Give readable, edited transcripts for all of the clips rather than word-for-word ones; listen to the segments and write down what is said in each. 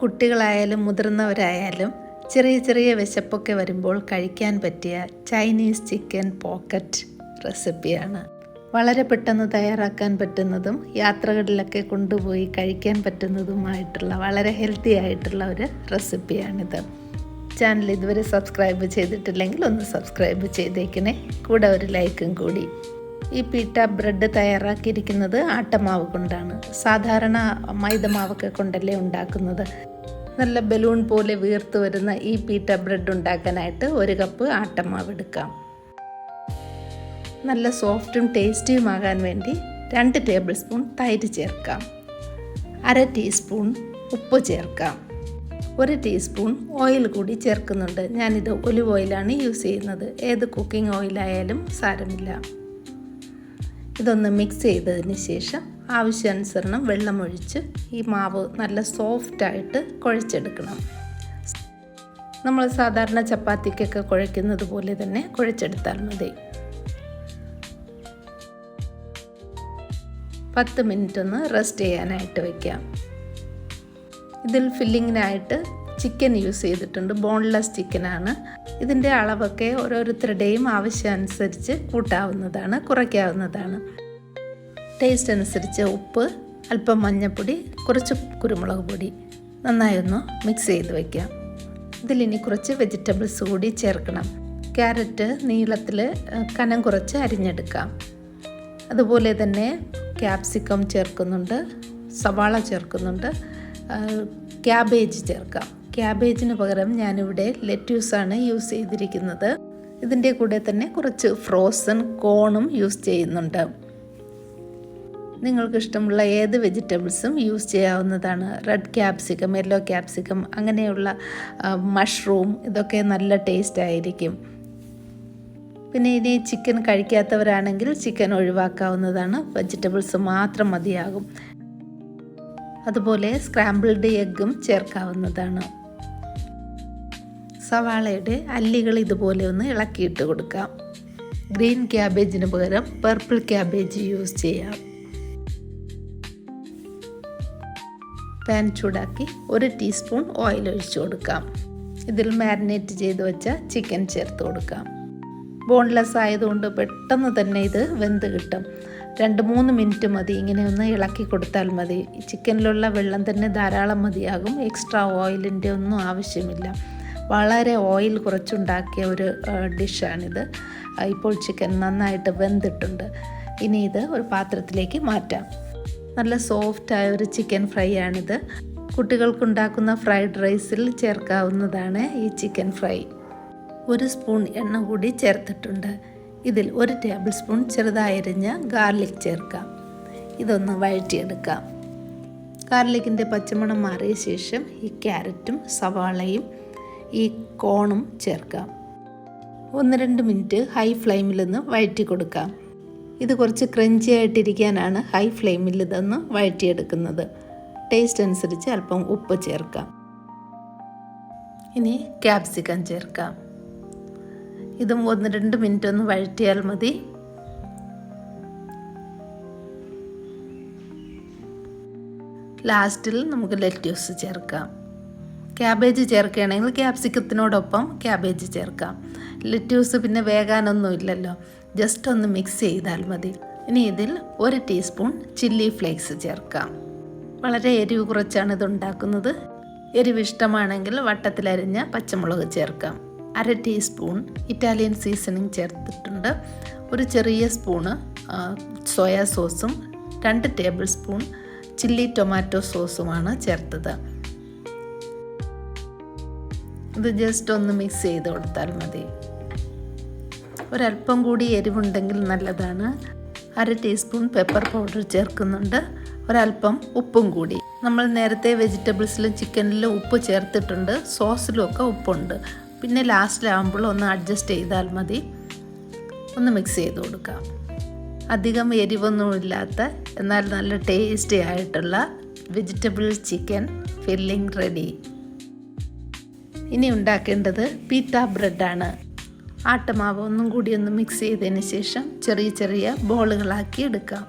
കുട്ടികളായാലും മുതിർന്നവരായാലും ചെറിയ ചെറിയ വിശപ്പൊക്കെ വരുമ്പോൾ കഴിക്കാൻ പറ്റിയ ചൈനീസ് ചിക്കൻ പോക്കറ്റ് റെസിപ്പിയാണ്. വളരെ പെട്ടെന്ന് തയ്യാറാക്കാൻ പറ്റുന്നതും യാത്രകളിലൊക്കെ കൊണ്ടുപോയി കഴിക്കാൻ പറ്റുന്നതുമായിട്ടുള്ള വളരെ ഹെൽത്തി ആയിട്ടുള്ള ഒരു റെസിപ്പിയാണിത്. ചാനൽ ഇതുവരെ സബ്സ്ക്രൈബ് ചെയ്തിട്ടില്ലെങ്കിൽ ഒന്ന് സബ്സ്ക്രൈബ് ചെയ്തേക്കണേ, കൂടെ ഒരു ലൈക്കും കൂടി. ഈ പീറ്റ ബ്രെഡ് തയ്യാറാക്കിയിരിക്കുന്നത് ആട്ടമാവ് കൊണ്ടാണ്. സാധാരണ മൈദമാവൊക്കെ കൊണ്ടല്ലേ ഉണ്ടാക്കുന്നത്. നല്ല ബലൂൺ പോലെ വീർത്ത് വരുന്ന ഈ പീറ്റ ബ്രെഡ് ഉണ്ടാക്കാനായിട്ട് 1 കപ്പ് ആട്ടമാവ് എടുക്കാം. നല്ല സോഫ്റ്റും ടേസ്റ്റിയുമാകാൻ വേണ്ടി 2 ടേബിൾ സ്പൂൺ തൈര് ചേർക്കാം. 1/2 ടീസ്പൂൺ ഉപ്പ് ചേർക്കാം. 1 ടീസ്പൂൺ ഓയിൽ കൂടി ചേർക്കുന്നുണ്ട്. ഞാനിത് ഒലിവ് ഓയിലാണ് യൂസ് ചെയ്യുന്നത്. ഏത് കുക്കിംഗ് ഓയിലായാലും സാരമില്ല. ഇതൊന്ന് മിക്സ് ചെയ്തതിന് ശേഷം ആവശ്യാനുസരണം വെള്ളമൊഴിച്ച് ഈ മാവ് നല്ല സോഫ്റ്റായിട്ട് കുഴച്ചെടുക്കണം. നമ്മൾ സാധാരണ ചപ്പാത്തിക്കൊക്കെ കുഴയ്ക്കുന്നത് പോലെ തന്നെ കുഴച്ചെടുത്താൽ മതി. 10 മിനിറ്റ് ഒന്ന് റെസ്റ്റ് ചെയ്യാനായിട്ട് വയ്ക്കാം. ഇതിൽ ഫില്ലിങ്ങിനായിട്ട് ചിക്കൻ യൂസ് ചെയ്തിട്ടുണ്ട്. ബോൺലെസ് ചിക്കനാണ്. ഇതിൻ്റെ അളവൊക്കെ ഓരോരുത്തരുടെയും ആവശ്യമനുസരിച്ച് കൂട്ടാവുന്നതാണ്, കുറയ്ക്കാവുന്നതാണ്. ടേസ്റ്റ് അനുസരിച്ച് ഉപ്പ്, അല്പം മഞ്ഞൾപ്പൊടി, കുറച്ച് കുരുമുളക് പൊടി നന്നായി ഒന്ന് മിക്സ് ചെയ്ത് വയ്ക്കാം. ഇതിലിനി കുറച്ച് വെജിറ്റബിൾസ് കൂടി ചേർക്കണം. ക്യാരറ്റ് നീളത്തിൽ കനം കുറച്ച് അരിഞ്ഞെടുക്കാം. അതുപോലെ തന്നെ ക്യാപ്സിക്കം ചേർക്കുന്നുണ്ട്, സവാള ചേർക്കുന്നുണ്ട്, ക്യാബേജ് ചേർക്കാം. ക്യാബേജിന് പകരം ഞാനിവിടെ ലെറ്റ്യൂസാണ് യൂസ് ചെയ്തിരിക്കുന്നത്. ഇതിൻ്റെ കൂടെ തന്നെ കുറച്ച് ഫ്രോസൺ കോണും യൂസ് ചെയ്യുന്നുണ്ട്. നിങ്ങൾക്ക് ഇഷ്ടമുള്ള ഏത് വെജിറ്റബിൾസും യൂസ് ചെയ്യാവുന്നതാണ്. റെഡ് ക്യാപ്സിക്കം, യെല്ലോ ക്യാപ്സിക്കം, അങ്ങനെയുള്ള മഷ്റൂം, ഇതൊക്കെ നല്ല ടേസ്റ്റ് ആയിരിക്കും. പിന്നെ ഇനി ചിക്കൻ കഴിക്കാത്തവരാണെങ്കിൽ ചിക്കൻ ഒഴിവാക്കാവുന്നതാണ്. വെജിറ്റബിൾസ് മാത്രം മതിയാകും. അതുപോലെ സ്ക്രാമ്പിൾഡ് എഗ്ഗും ചേർക്കാവുന്നതാണ്. സവാളയുടെ അല്ലികൾ ഇതുപോലെ ഒന്ന് ഇളക്കിയിട്ട് കൊടുക്കാം. ഗ്രീൻ ക്യാബേജിന് പകരം പർപ്പിൾ ക്യാബേജ് യൂസ് ചെയ്യാം. പാൻ ചൂടാക്കി 1 ടീസ്പൂൺ ഓയിൽ ഒഴിച്ചു കൊടുക്കാം. ഇതിൽ മാരിനേറ്റ് ചെയ്ത് വെച്ച ചിക്കൻ ചേർത്ത് കൊടുക്കാം. ബോൺലെസ് ആയതുകൊണ്ട് പെട്ടെന്ന് തന്നെ ഇത് വെന്ത് കിട്ടും. 2-3 മിനിറ്റ് മതി. ഇങ്ങനെ ഒന്ന് ഇളക്കി കൊടുത്താൽ മതി. ചിക്കനിലുള്ള വെള്ളം തന്നെ ധാരാളം മതിയാകും. എക്സ്ട്രാ ഓയിലിൻ്റെ ഒന്നും ആവശ്യമില്ല. വളരെ ഓയിൽ കുറച്ചുണ്ടാക്കിയ ഒരു ഡിഷാണിത്. ഇപ്പോൾ ചിക്കൻ നന്നായിട്ട് വെന്തിട്ടുണ്ട്. ഇനി ഇത് ഒരു പാത്രത്തിലേക്ക് മാറ്റാം. നല്ല സോഫ്റ്റായ ഒരു ചിക്കൻ ഫ്രൈ ആണിത്. കുട്ടികൾക്കുണ്ടാക്കുന്ന ഫ്രൈഡ് റൈസിൽ ചേർക്കാവുന്നതാണ് ഈ ചിക്കൻ ഫ്രൈ. 1 സ്പൂൺ എണ്ണ കൂടി ചേർത്തിട്ടുണ്ട്. ഇതിൽ 1 ടേബിൾ സ്പൂൺ ചെറുതായി അരിഞ്ഞ ഗാർലിക് ചേർക്കാം. ഇതൊന്ന് വഴറ്റിയെടുക്കാം. ഗാർലിക്കിൻ്റെ പച്ചമണം മാറിയ ശേഷം ഈ ക്യാരറ്റും സവാളയും ഈ കോണും ചേർക്കാം. 1-2 മിനിറ്റ് ഹൈ ഫ്ലെയിമിൽ നിന്ന് വഴറ്റി കൊടുക്കാം. ഇത് കുറച്ച് ക്രഞ്ചി ആയിട്ടിരിക്കാനാണ് ഹൈ ഫ്ലെയിമിൽ ഇതൊന്ന് വഴറ്റിയെടുക്കുന്നത്. ടേസ്റ്റ് അനുസരിച്ച് അല്പം ഉപ്പ് ചേർക്കാം. ഇനി ക്യാപ്സിക്കം ചേർക്കാം. ഇതും 1-2 മിനിറ്റ് ഒന്ന് വഴറ്റിയാൽ മതി. ലാസ്റ്റിൽ നമുക്ക് ലെറ്റ്യൂസ് ചേർക്കാം. ക്യാബേജ് ചേർക്കുകയാണെങ്കിൽ ക്യാപ്സിക്കത്തിനോടൊപ്പം ക്യാബേജ് ചേർക്കാം. ലെറ്റ്യൂസ് പിന്നെ വേകാനൊന്നും ഇല്ലല്ലോ, ജസ്റ്റ് ഒന്ന് മിക്സ് ചെയ്താൽ മതി. ഇനി ഇതിൽ 1 ടീസ്പൂൺ ചില്ലി ഫ്ലേക്സ് ചേർക്കാം. വളരെ എരിവ് കുറച്ചാണ് ഇത് ഉണ്ടാക്കുന്നത്. എരിവ് ഇഷ്ടമാണെങ്കിൽ വട്ടത്തിലരിഞ്ഞ പച്ചമുളക് ചേർക്കാം. 1/2 ടീസ്പൂൺ ഇറ്റാലിയൻ സീസണിങ് ചേർത്തിട്ടുണ്ട്. 1 ചെറിയ സ്പൂണ് സോയാ സോസും 2 ടേബിൾ സ്പൂൺ ചില്ലി ടൊമാറ്റോ സോസുമാണ് ചേർത്തത്. ഇത് ജസ്റ്റ് ഒന്ന് മിക്സ് ചെയ്ത് കൊടുത്താൽ മതി. ഒരല്പം കൂടി എരിവുണ്ടെങ്കിൽ നല്ലതാണ്. 1/2 ടീസ്പൂൺ പെപ്പർ പൗഡർ ചേർക്കുന്നുണ്ട്. ഒരല്പം ഉപ്പും കൂടി. നമ്മൾ നേരത്തെ വെജിറ്റബിൾസിലും ചിക്കനിലും ഉപ്പ് ചേർത്തിട്ടുണ്ട്, സോസിലും ഒക്കെ ഉപ്പുണ്ട്. പിന്നെ ലാസ്റ്റിലാകുമ്പോൾ ഒന്ന് അഡ്ജസ്റ്റ് ചെയ്താൽ മതി. ഒന്ന് മിക്സ് ചെയ്ത് കൊടുക്കാം. അധികം എരിവൊന്നുമില്ലാത്ത എന്നാൽ നല്ല ടേസ്റ്റി ആയിട്ടുള്ള വെജിറ്റബിൾ ചിക്കൻ ഫില്ലിംഗ് റെഡി. ഇനി ഉണ്ടാക്കേണ്ടത് പീറ്റ ബ്രെഡാണ്. ആട്ടമാവ് ഒന്നും കൂടി ഒന്ന് മിക്സ് ചെയ്തതിന് ശേഷം ചെറിയ ചെറിയ ബോളുകളാക്കി എടുക്കാം.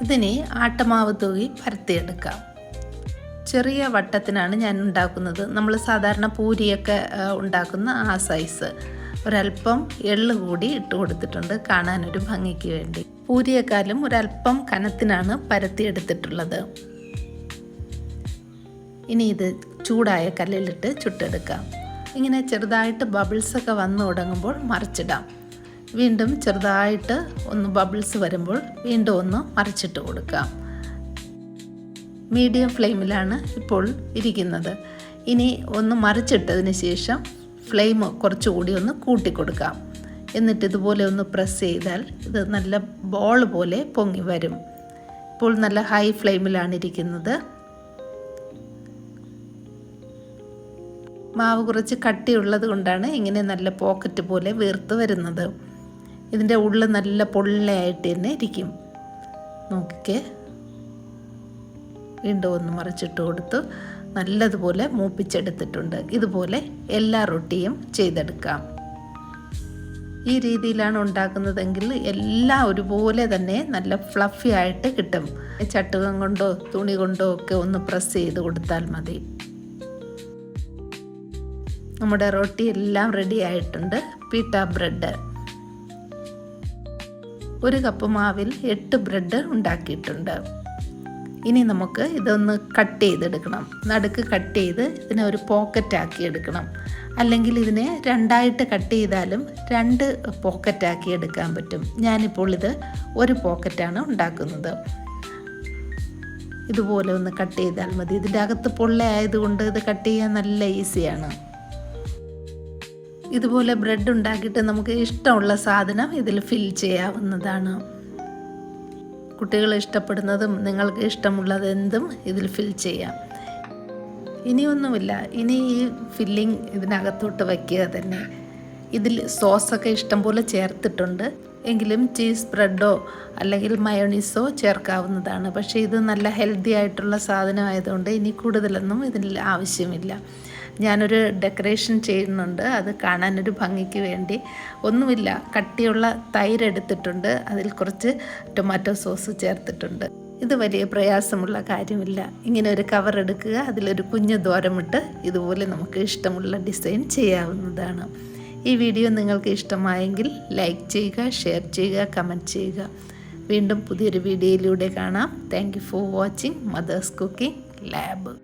ഇതിനെ ആട്ടമാവ് തൂകി പരത്തിയെടുക്കാം. ചെറിയ വട്ടത്തിനാണ് ഞാൻ ഉണ്ടാക്കുന്നത്. നമ്മൾ സാധാരണ പൂരിയൊക്കെ ഉണ്ടാക്കുന്ന ആ സൈസ്. ഒരല്പം എള്ള് കൂടി ഇട്ട് കൊടുത്തിട്ടുണ്ട് കാണാനൊരു ഭംഗിക്ക് വേണ്ടി. പൂരിയേക്കാളും ഒരല്പം കനത്തിനാണ് പരത്തിയെടുത്തിട്ടുള്ളത്. ഇനി ഇത് ചൂടായ കല്ലിലിട്ട് ചുട്ടെടുക്കാം. ഇങ്ങനെ ചെറുതായിട്ട് ബബിൾസൊക്കെ വന്നു തുടങ്ങുമ്പോൾ മറിച്ചിടാം. വീണ്ടും ചെറുതായിട്ട് ഒന്ന് ബബിൾസ് വരുമ്പോൾ വീണ്ടും ഒന്ന് മറിച്ചിട്ട് കൊടുക്കാം. മീഡിയം ഫ്ലെയിമിലാണ് ഇപ്പോൾ ഇരിക്കുന്നത്. ഇനി ഒന്ന് മറിച്ചിട്ടതിന് ശേഷം ഫ്ലെയിം കുറച്ചുകൂടി ഒന്ന് കൂട്ടി കൊടുക്കാം. എന്നിട്ട് ഇതുപോലെ ഒന്ന് പ്രസ് ചെയ്താൽ ഇത് നല്ല ബോൾ പോലെ പൊങ്ങി വരും. ഇപ്പോൾ നല്ല ഹൈ ഫ്ലെയിമിലാണ് ഇരിക്കുന്നത്. മാവ് കുറച്ച് കട്ടിയുള്ളത് കൊണ്ടാണ് ഇങ്ങനെ നല്ല പോക്കറ്റ് പോലെ വീർത്ത് വരുന്നത്. ഇതിൻ്റെ ഉള്ളിൽ നല്ല പൊള്ളയായിട്ട് തന്നെ ഇരിക്കും. നോക്കിക്കേ, വീണ്ടും ഒന്ന് മറിച്ചിട്ട് കൊടുത്തു നല്ലതുപോലെ മൂപ്പിച്ചെടുത്തിട്ടുണ്ട്. ഇതുപോലെ എല്ലാ റൊട്ടിയും ചെയ്തെടുക്കാം. ഈ രീതിയിലാണ് ഉണ്ടാക്കുന്നതെങ്കിൽ എല്ലാം ഒരുപോലെ തന്നെ നല്ല ഫ്ലഫി ആയിട്ട് കിട്ടും. ചട്ടുകം കൊണ്ടോ തുണി കൊണ്ടോ ഒക്കെ ഒന്ന് പ്രസ് ചെയ്ത് കൊടുത്താൽ മതി. നമ്മുടെ റൊട്ടി എല്ലാം റെഡി ആയിട്ടുണ്ട്. പീട്ട ബ്രെഡ്, 1 കപ്പ് മാവിൽ 8 ബ്രെഡ് ഉണ്ടാക്കിയിട്ടുണ്ട്. ഇനി നമുക്ക് ഇതൊന്ന് കട്ട് ചെയ്തെടുക്കണം. നടുക്ക് കട്ട് ചെയ്ത് ഇതിനെ ഒരു പോക്കറ്റാക്കി എടുക്കണം. അല്ലെങ്കിൽ ഇതിനെ 2ആയിട്ട് കട്ട് ചെയ്താലും 2 പോക്കറ്റാക്കി എടുക്കാൻ പറ്റും. ഞാനിപ്പോൾ ഇത് 1 പോക്കറ്റാണ് ഉണ്ടാക്കുന്നത്. ഇതുപോലെ ഒന്ന് കട്ട് ചെയ്താൽ മതി. ഇതിൻ്റെ അകത്ത് പൊള്ള ആയതുകൊണ്ട് ഇത് കട്ട് ചെയ്യാൻ നല്ല ഈസിയാണ്. ഇതുപോലെ ബ്രെഡ് ഉണ്ടാക്കിയിട്ട് നമുക്ക് ഇഷ്ടമുള്ള സാധനം ഇതിൽ ഫിൽ ചെയ്യാവുന്നതാണ്. കുട്ടികൾ ഇഷ്ടപ്പെടുന്നതും നിങ്ങൾക്ക് ഇഷ്ടമുള്ളത് എന്തും ഇതിൽ ഫിൽ ചെയ്യാം. ഇനിയൊന്നുമില്ല, ഇനി ഈ ഫില്ലിങ് ഇതിനകത്തോട്ട് വയ്ക്കുക തന്നെ. ഇതിൽ സോസൊക്കെ ഇഷ്ടംപോലെ ചേർത്തിട്ടുണ്ട്. എങ്കിലും ചീസ് ബ്രെഡോ അല്ലെങ്കിൽ മയോണീസോ ചേർക്കാവുന്നതാണ്. പക്ഷേ ഇത് നല്ല ഹെൽത്തി ആയിട്ടുള്ള സാധനമായതുകൊണ്ട് ഇനി കൂടുതലൊന്നും ഇതിൽ ആവശ്യമില്ല. ഞാനൊരു ഡെക്കറേഷൻ ചെയ്യുന്നുണ്ട്, അത് കാണാനൊരു ഭംഗിക്ക് വേണ്ടി. ഒന്നുമില്ല, കട്ടിയുള്ള തൈര് എടുത്തിട്ടുണ്ട്, അതിൽ കുറച്ച് ടൊമാറ്റോ സോസ് ചേർത്തിട്ടുണ്ട്. ഇത് വലിയ പ്രയാസമുള്ള കാര്യമില്ല. ഇങ്ങനെ ഒരു കവർ എടുക്കുക, അതിലൊരു കുഞ്ഞു ദ്വാരമിട്ട് ഇതുപോലെ നമുക്ക് ഇഷ്ടമുള്ള ഡിസൈൻ ചെയ്യാവുന്നതാണ്. ഈ വീഡിയോ നിങ്ങൾക്ക് ഇഷ്ടമായെങ്കിൽ ലൈക്ക് ചെയ്യുക, ഷെയർ ചെയ്യുക, കമൻറ്റ് ചെയ്യുക. വീണ്ടും പുതിയൊരു വീഡിയോയിലൂടെ കാണാം. Thank you for watching Mother's Cooking lab.